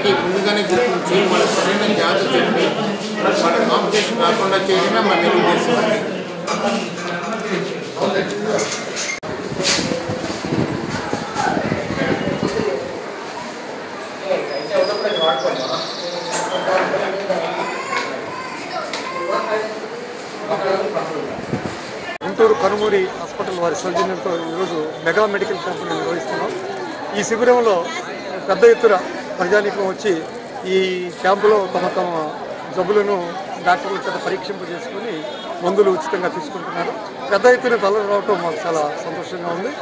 అందరికీ ముందుగానే గుర్తించి వాళ్ళ సరైన జాగ్రత్త చెప్పి వాళ్ళ కాంపిటీషన్ రాకుండా చేయడమే మా మెయిన్ ఉద్దేశం. గుంటూరు కనుమూరి హాస్పిటల్ వారి సౌజన్యంతో ఈరోజు మెగా మెడికల్ క్యాంపును నిర్వహిస్తున్నాం. ఈ శిబిరంలో పెద్ద ఎత్తున ప్రజానీకం వచ్చి ఈ క్యాంపులో తమ జబ్బులను డాక్టర్ల చేత పరీక్షింపు చేసుకుని మందులు ఉచితంగా తీసుకుంటున్నారు. పెద్ద ఎత్తున తరలి రావటం మాకు చాలా సంతోషంగా ఉంది.